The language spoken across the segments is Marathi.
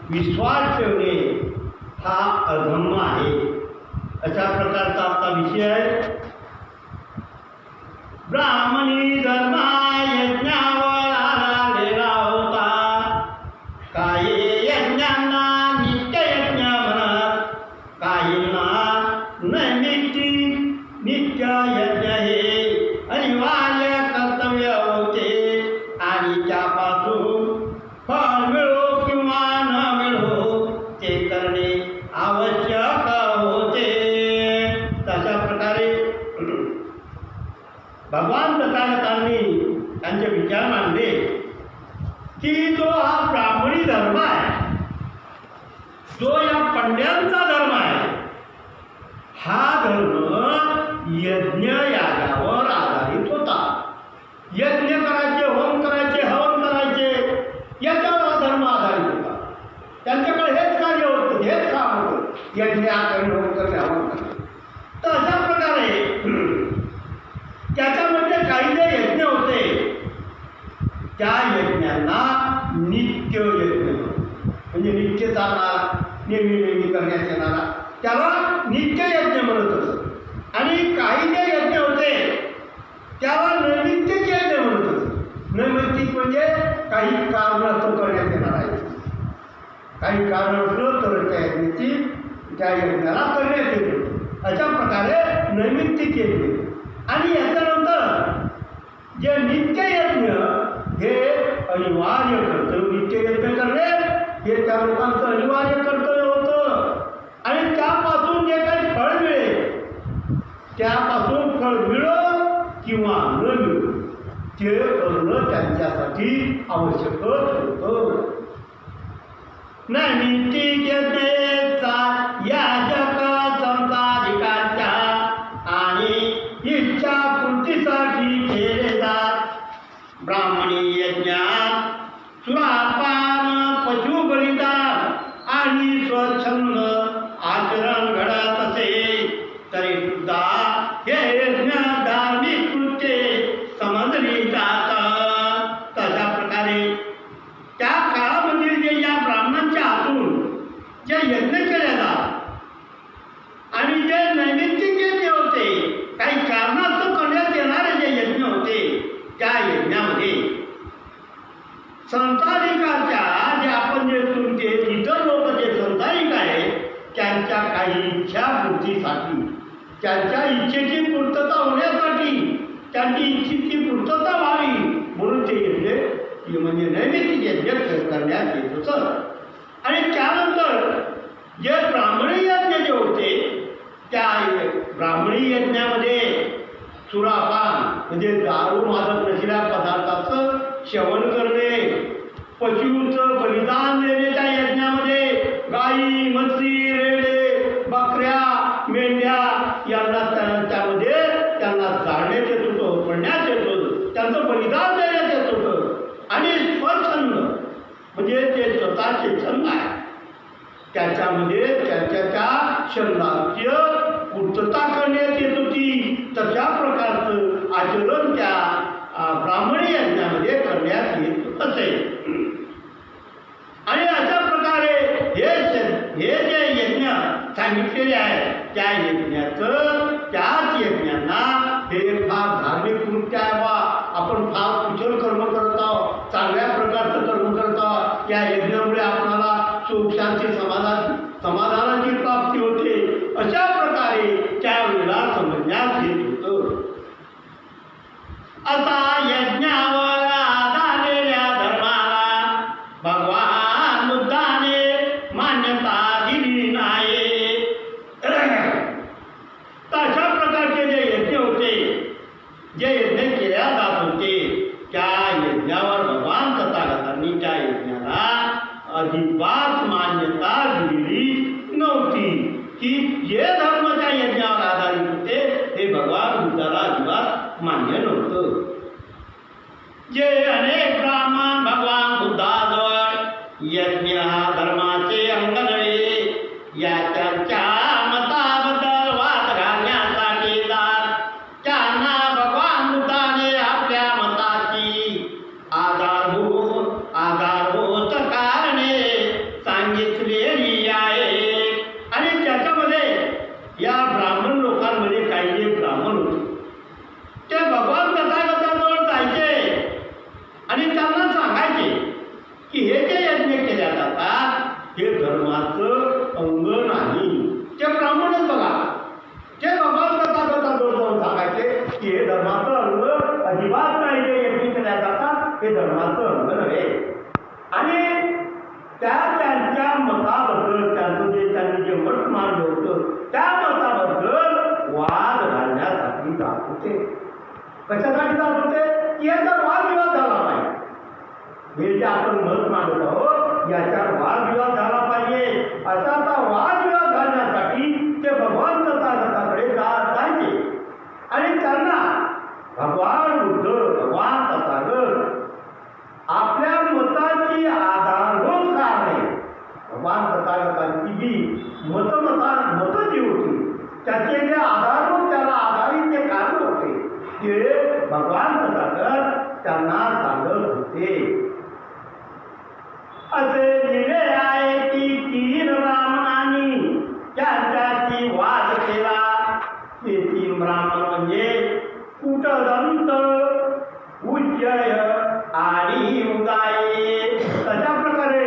विश्वास ठेवणे हा अधर्म आहे. अशा प्रकारचा आजचा विषय आहे. ब्राह्मणी धर्म यज्ञावर आलेला होता. काही यज्ञांना नित्य यज्ञ म्हणत, काहींना नैमित्तिक नित्य यज्ञ हे अनिवार्य कर्तव्य होते आणि त्यापासून फळ मिळो किंवा न मिळो ते करणे आवश्यक होते. तशा प्रकारे भगवान तथागतांनी त्यांचे विचार मांडले की जो हा ब्राह्मणी धर्म आहे, जो या पंड्यांचा धर्म आहे, हा धर्म यज्ञ यागावर आधारित होता. यज्ञ करायचे, होम करायचे, हवन करायचे, याच्यावर हा धर्म आधारित होता. त्यांच्याकडे हेच कार्य होतं, हेच काम होतं, यज्ञ करणे, होम करणे, हवन करणे. तर अशा प्रकारे त्याच्यामध्ये काही जे यज्ञ होते त्या यज्ञांना नित्य यज्ञ म्हणजे नित्य चालणारा, नेहमी करण्यात येणारा, त्याला नित्य यज्ञ म्हणत असत. आणि काही जे यज्ञ होते त्याला नैमित्तिक यज्ञ म्हणत असत. नैमित्तिक म्हणजे काही कारणास्तव करण्यात येणार आहे. काही कारण असलं तर त्या यज्ञाची त्या यज्ञाला करण्यात येते. अशा प्रकारे नैमित्तिक यज्ञ. आणि याच्यानंतर जे नित्य यज्ञ हे अनिवार्य कर्तव्य, नित्य यज्ञ करणे हे त्या लोकांचं अनिवार्य कर्तव्य होतं. आणि त्यापासून जे काही फळ मिळेल, त्यापासून फळ मिळो किंवा न मिळो ते करणं त्यांच्यासाठी आवश्यकच होतं. नैमित्तिक यज्ञ याजक संसारिकांच्या आणि इच्छा पूर्तीसाठी केले जात. ब्राह्मणी यज्ञात सुरापान, पशु बलिदान आणि स्वच्छंद आचरण घडत असे तरी सुद्धा हे यज्ञ धार्मिक कृत्ये समजली जातात. तशा प्रकारे त्या काळामधील जे या ब्राह्मणांच्या हातून जे यज्ञ केले जात आणि जे नैमित्तिक यज्ञ होते, काही कारणास्तव करण्यात येणारे जे यज्ञ होते, त्या यज्ञामध्ये संसारिकाच्या जे आपण जे तुमचे इतर लोक जे संसारिक आहेत त्यांच्या काही इच्छापूर्तीसाठी, त्यांच्या इच्छेची पूर्तता होण्यासाठी, त्यांची इच्छेची पूर्तता व्हावी म्हणून ते यज्ञ म्हणजे नैमित्तिक यज्ञ करण्यात येत असत. आणि त्यानंतर जे ब्राह्मणी यज्ञ जे होते त्या ब्राह्मणी यज्ञामध्ये सुरापान म्हणजे दारू मादक नसलेल्या पदार्थाचं सेवन करणे, पशूचं बलिदान देणे, त्या यज्ञामध्ये गाई, म्हशी, रेडे, बकऱ्या, मेंढ्या यांना त्यामध्ये त्यांना जाळण्यात येत होतं, पडण्यात येत होतं, त्यांचं बलिदान देण्यात येत होतं. आणि स्वच्छंद म्हणजे जे स्वतःचे छंद आहे त्याच्यामध्ये त्या छंदाची पूर्तता करण्यात येत होती. तशा प्रकारचं आचरण त्या ब्राह्मणी यज्ञामध्ये करण्यात येत असे. आणि अशा प्रकारे हे जे यज्ञ सांगितलेले आहे त्या यज्ञाचं, त्याच यज्ञांना हे फार धार्मिक कृत्य आहे बा, आपण फार कुशल कर्म करत आहोत, चांगल्या प्रकारचं कर्म करत आहोत, या यज्ञामुळे आपल्याला सुख शांती समाधानाची प्राप्ती होते, अशा प्रकारे त्यावेळेला समजण्यात येत होतं. असा यज्ञावर आधारलेल्या धर्माला भगवान बुद्धाने मान्यता दिली नाही. तशा प्रकारचे जे यज्ञ होते, जे यज्ञ केल्या जात होते, त्या यज्ञावर भगवान तथागतांनी त्या यज्ञाला अजिबात मान्यता दिलेली नव्हती. की जे धर्म त्या यज्ञावर आधारित होते ते भगवान बुद्धाला अजिबात मान्य नव्हतं. जे अनेक ब्राह्मण भगवान बुद्धाजवळ यज्ञ हा धर्माचे अंग नव्हे या त्यांच्या मताबद्दल वाद घालण्यासाठी जात, त्यांना भगवान बुद्धाने आपल्या मताची आधारभूत कारणे सांगितली. त्यांच्या मताबद्दल त्यांनी जे मत मांडलं होतं त्या मताबद्दल वाद घालण्यासाठी जात होते. कशासाठी जात होते? याचा वादविवाद झाला पाहिजे. हे जे आपण मत मांडत आहोत याच्यावर वादविवाद झाला पाहिजे असा वादविवाद घालण्यासाठी ते भगवान तथागताकडे जायचे. आणि त्यांना भगवान बुद्ध भगवान तथागत आपल्या मताची आधारभूत कारणे भगवान तथागतांची जी मतं जी होती त्याचे जे आधारभूत त्याला आधारित जे कारण होते ते भगवान तथागत त्यांना सांगत होते. असे लिहिले आहे की 3 ब्राह्मणांनी त्यांच्याशी वाद केला. ते 3 ब्राह्मण म्हणजे कुटदंत, उज्जय आणि उदाये. तशा प्रकारे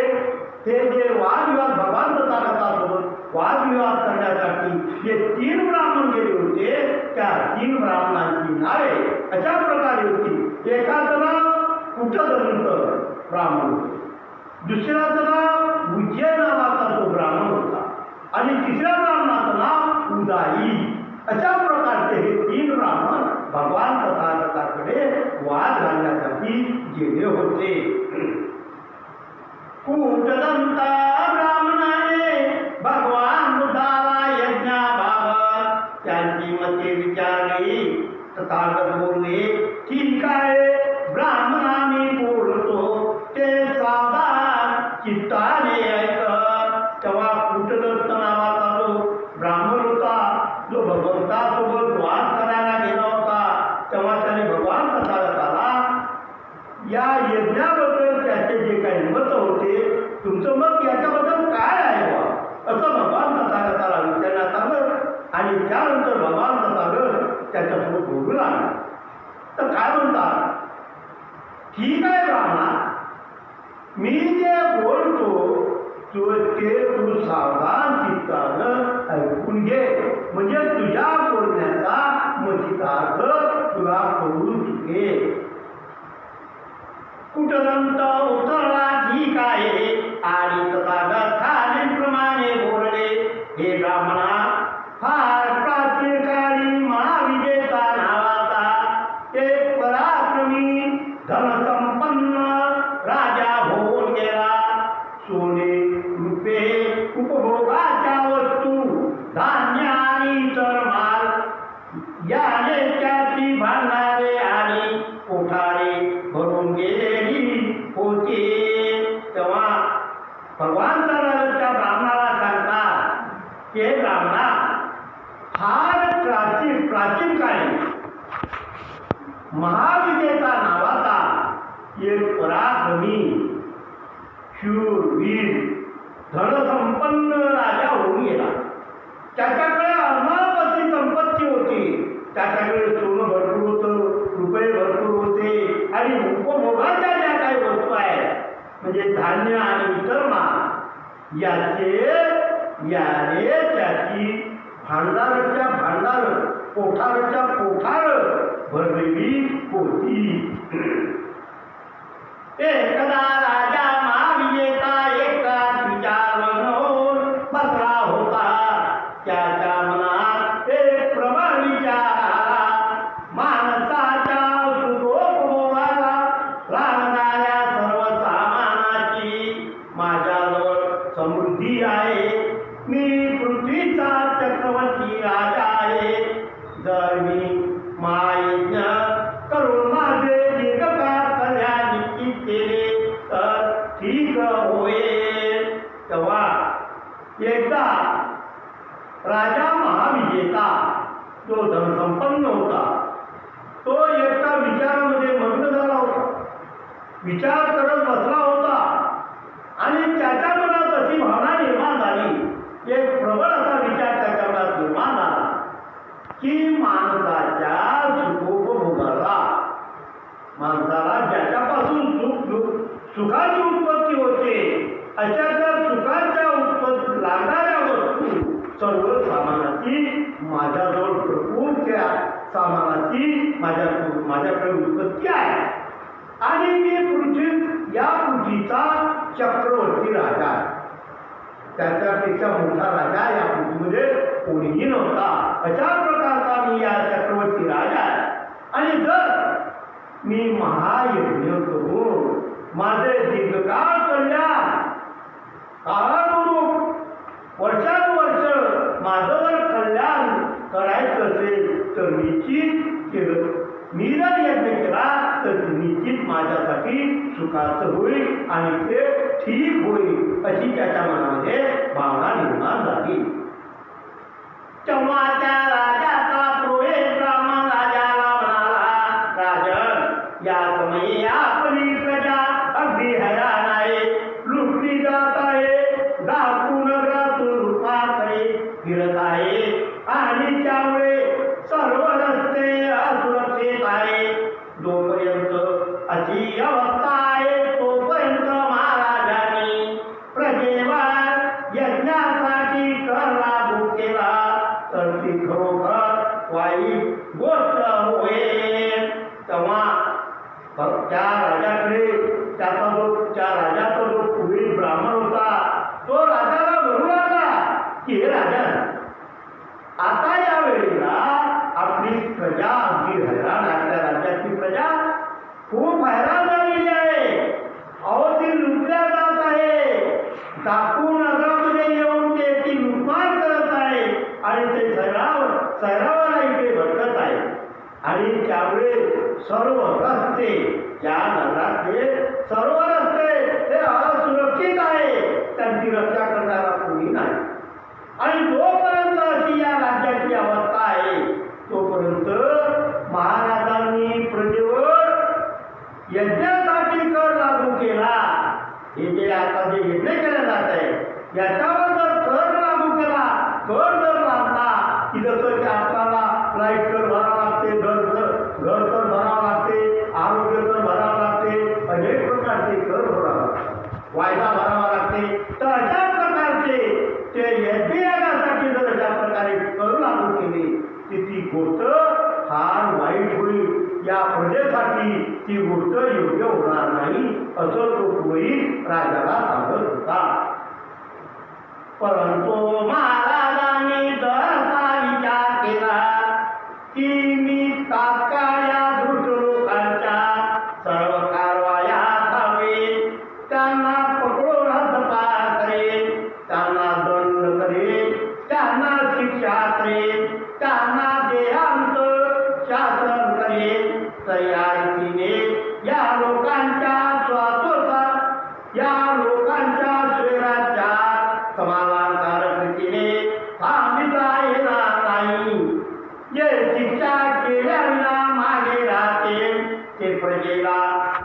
हे जे वादविवाद भगवान तथागतासोबत वादविवाद करण्यासाठी जे 3 ब्राह्मण गेले होते त्या 3 ब्राह्मणांची नावे अशा प्रकारे होती. एकाचं नाव कुटदंत ब्राह्मण होते, दुसऱ्याचं नाव उज्जय नावाचा तो ब्राह्मण होता आणि तिसऱ्या ब्राह्मणाचं नाव उदाई. अशा प्रकारचे हे 3 ब्राह्मण भगवान तथागताकडे वाद घालण्यासाठी गेले होते. कुटदंत ब्राह्मणाने भगवान बुद्धाला यज्ञाबाबत त्यांची मते विचारली. तथागत बोलले, ठीक आहे, ब्राह्मणा मी बोलतो ते सावधान चित्ताने ऐक. तेव्हा कुटदंत नावाचा जो ब्राह्मण होता जो भगवंतासोबत वाद करायला गेला होता तेव्हा त्याने भगवान तथागताला या यज्ञाबद्दल त्याचे जे काही मत होते तुमचं मत याच्याबद्दल काय आहे बा असं भगवान तथागताला विचारण्यात आलं. आणि त्यानंतर भगवान तथागत त्याच्यासोबत बोलू लागला. तर काय म्हणतात, ठीक आहे ब्राह्मणा, मी जे बोलतो ते तू सावधान चित्तानं ऐकून घे, म्हणजे तुझ्या बोलण्याचा मतीचा अर्थ तुला कळून चुकेल. कुटदंत उत्तरला, ठीक आहे. आणि तथागत खालीलप्रमाणे बोलले, हे ब्राह्मणा, फार प्राचीन काळी महाविजेता नावाचा एक पराक्रमी धनसंपन्न राजा होऊन गेला. सोने रुपे उपभोगाच्या वस्तू धान्य आणि इतर माल याने त्याची भांडारे आणि कोठारे भरून गेलेली होती. तेव्हा भगवान त्या ब्राह्मणाला सांगतात की हे ब्राह्मणा, फार प्राचीन काळी महाविजेता नावाचा एक पराक्रमी शूरवीर धनसंपन्न राजा होऊन गेला. त्याच्याकडे अमापची संपत्ती होती. त्याच्याकडे सोनं भरपूर होतं, रुपये भरपूर होते आणि उपभोगाच्या ज्या काही वस्तू आहेत म्हणजे धान्य आणि इतर माल याने त्याची भांडारच्या भांडार कोठारच्या कोठार भरलेली होती. एकदा राजा महाविजेता एकाच विचारमग्न होऊन बसला होता. त्याच्या मनात एक प्रबळ विचार आला. माणसाच्या सुखोपभोगाला लागणाऱ्या सर्व सामानाची माझ्याजवळ समृद्धी आहे. मी पृथ्वीचा चक्रवर्ती राजा आहे. जर मी महायज्ञ करून माझे दीर्घकाळ कल्याण निश्चित केले तर ठीक होईल. तेव्हा एकदा राजा महाविजेता जो धनसंपन्न होता तो एका विचारामध्ये मग्न झाला होता. विचार करत बसला होता आणि त्याच्या मनात अशी भावना निर्माण झाली. एक प्रबळ असा विचार त्याच्या मनात निर्माण झाला की माणसाच्या सुखोपभोगाला माणसाला ज्याच्यापासून सुखाची उत्पत्ती होते अशा त्या सुखाच्या उत्पत्ती लागणाऱ्या वस्तू सर्व सामानाची माझ्याजवळ भरपूर त्या सामानाची माझ्याकडे उत्पत्ती आहे आणि मी या पृथ्वीचा चक्रवर्ती चक्रवर्ती राजा आहे. त्याच्यापेक्षा मोठा राजा या पृथ्वीमध्ये कोणीही नव्हता. अशा प्रकारचा मी या चक्रवर्ती राजा आहे. आणि जर मी महायज्ञ करून माझे दीर्घकाळ कल्याण काळानुरूप वर्षानुवर्ष माझं जर कल्याण करायचं असेल तर निश्चित केलं. मी जर यज्ञ केला तर निश्चित माझ्यासाठी सुखाचं होईल आणि ते ठीक होईल अशी त्याच्या मनामध्ये भावना निर्माण झाली. तेव्हा त्या राजाचा पुरोहित ब्राह्मण राजाला म्हणाला, राजन, या समयी आपली प्रजा अगदी हैराण आहे, लुटली जात आहे, डाकू नगरातून रूपाकडे फिरत आहे आणि त्यामुळे सर्व रस्ते असुरक्षित आहे. जोपर्यंत अशी अवस्था आहे तोपर्यंत महाराजांनी प्रजेवर यज्ञासाठी कर लागू केला तर ती खरोखर वाईट गोष्ट होईल. तेव्हा त्या राजाकडे त्या राजाचा जो पुरोहित ब्राह्मण होता तो राजाला म्हणू लागला की हे राजा, आता या वेळेला आपली प्रजा अगदी हैराण, आपल्या राज्यातली प्रजा खूप हैराण झालेली आहे. अहो, ती लुटल्या जात आहे, डाकू नगरामध्ये येऊन ती लुटमार करत आहे आणि ते सैरावाला इकडे भटकत आहे. आणि त्यामुळे सर्व रस्ते या नगरातले सर्व रस्ते ते असुरक्षित आहे, त्यांची रक्षा करणारा कोणी नाही. आणि जोपर्यंत अशी या राज्याची अवस्था आहे तोपर्यंत महाराजांनी प्रजेवर यज्ञासाठी कर लागू केला. हे जे आता जे यज्ञ केलं जात आहे याच्यावर जर कर लागू केला, कर जर लागला की जसं की आपल्याला लाईट कर भरावं लागते, घर कर भरावं लागते, आरोग्य कर भरावं लागते, अनेक प्रकारचे कर भरावं लागतात, वायदा भरावा लागते. तर अशा प्रकारचे ते यज्ञयागासाठी जर अशा प्रकारे कर लागू केले की ती गोष्ट फार वाईट होईल, या प्रजेसाठी ती गोष्ट योग्य होणार नाही असं तो पुरोहित राजाला सांगत होता. परंतु महाराजांनी जसा विचार केला की मी तात्काळ या दुष्ट लोकांच्या सर्व कारवाया थांबवेन, त्यांना पकडून हद्दपार करेन, त्यांना दंड करेन, त्यांना शिक्षा करेन, त्यांना देहांत शासन करेन. तयारीने या लोकांच्या स्वराज्या समाधानकारक रीतीने थांबविता येणार नाही. जे शिक्षा केल्याविना मागे राहते ते प्रजेला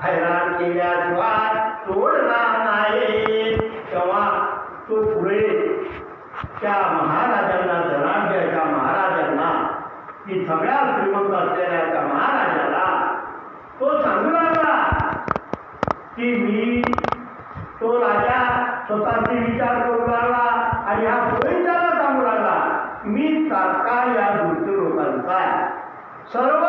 हैराण केल्याशिवाय सोडणार नाही. तेव्हा तो पुढे त्या महाराजांना, धनाढ्याच्या महाराजांना, की सगळ्या श्रीमंत असलेल्या त्या महाराजाला तो सांगू लागला की मी, तो राजा स्वतःचे विचार करू लागला आणि हा पुरोहिताला सांगू लागला मी तात्काळ या दुष्ट लोकांचा सर्व